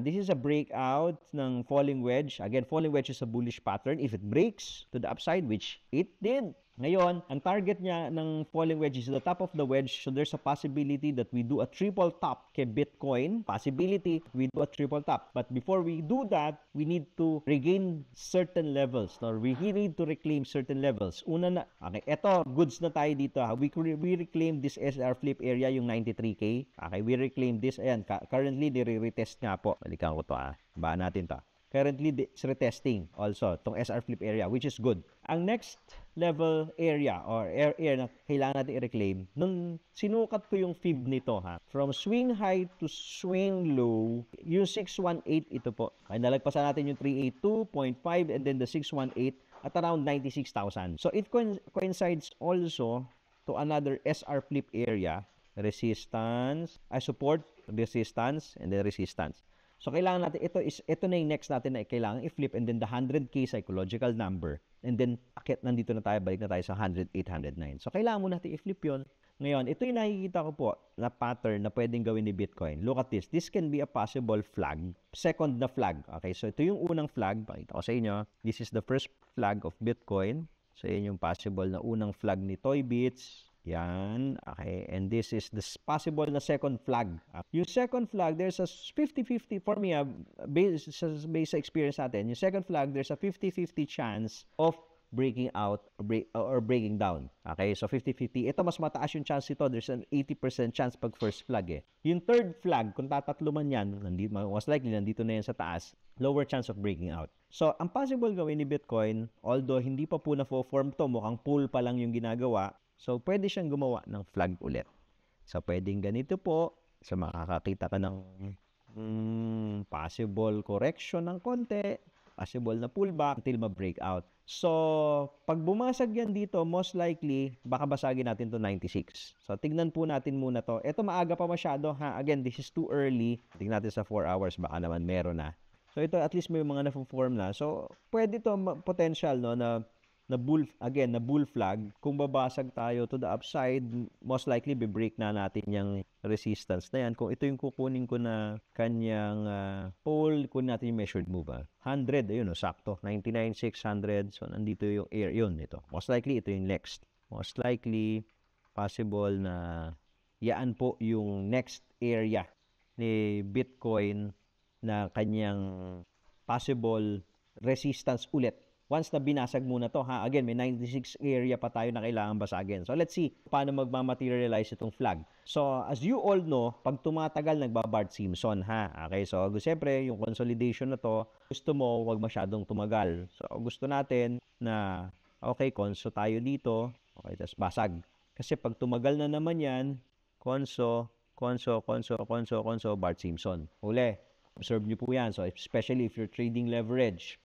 This is a breakout ng falling wedge. Again, falling wedge is a bullish pattern. If it breaks to the upside, which it did, ngayon, ang target niya ng falling wedge is the top of the wedge. So there's a possibility that we do a triple top kay Bitcoin. Possibility we do a triple top. But before we do that, we need to regain certain levels. No? We need to reclaim certain levels. Una na, okay, eto, goods na tayo dito. Ha? We reclaim this SR flip area, yung 93K. Okay, we reclaim this. Ayan, currently, retest nga po. Balikan ko to. Baan natin to. Currently, it's retesting also itong SR flip area, which is good. Ang next level area or area na kailangan natin i-reclaim, nung sinukat ko yung fib nito, from swing high to swing low, yung 618 ito po. Kaya nalagpasan natin yung 382.5 and then the 618 at around 96,000. So it coincides also to another SR flip area, resistance, support, resistance, and then resistance. So, kailangan natin, ito na yung next natin na kailangan i-flip and then the 100K psychological number. And then, nandito na tayo, balik na tayo sa 100, 809. So, kailangan mo natin i-flip yun. Ngayon, ito yung nakikita ko po na pattern na pwedeng gawin ni Bitcoin. Look at this. This can be a possible flag. Second na flag. Okay, so ito yung unang flag. Pakita ko sa inyo. This is the first flag of Bitcoin. So, yun yung possible na unang flag ni Toybits. Yan. Okay. And this is the possible na second flag. Yung second flag, there's a 50-50 for me, based sa experience natin. Yung second flag, there's a 50-50 chance of breaking out or breaking down. Okay? So, 50-50. Ito, mas mataas yung chance ito. There's an 80% chance pag first flag eh. Yung third flag, kung tatatlo man yan, most likely, nandito na yan sa taas, lower chance of breaking out. So, ang possible gawin ni Bitcoin, although hindi pa po na-form to, mukhang pull pa lang yung ginagawa, so, pwede siyang gumawa ng flag ulit. So, pwedeng ganito po. So, makakakita ka ng possible correction ng konti, possible na pullback until ma-break out. So, pag bumasag yan dito, most likely, baka basagin natin to 96. So, tignan po natin muna to. Ito maaga pa masyado, ha? Again, this is too early. Tignan natin sa 4 hours, baka naman meron na. So, ito at least may mga na-form na. So, pwede to potential, no, na bull flag. Kung babasag tayo to the upside, most likely be-break na natin yung resistance na yan. Kung ito yung kukunin ko na kanyang pole, kunin natin yung measured move. 100, ayun, sakto. 99,600. So, nandito yung air. Yun, ito. Most likely, ito yung next. Most likely, possible na yaan po yung next area ni Bitcoin na kanyang possible resistance ulit. Once na binasag muna to, ha? Again, may 96 area pa tayo na kailangan basagin. So, let's see paano magmamaterialize itong flag. So, as you all know, pag tumatagal, nagbabart Simpson, ha? Okay, so, siyempre, yung consolidation na to, gusto mo, wag masyadong tumagal. So, gusto natin na, okay, konso tayo dito. Okay, tapos basag. Kasi pag tumagal na naman yan, konso, Bart Simpson. Uli. Observe nyo po yan. So, especially if you're trading leverage.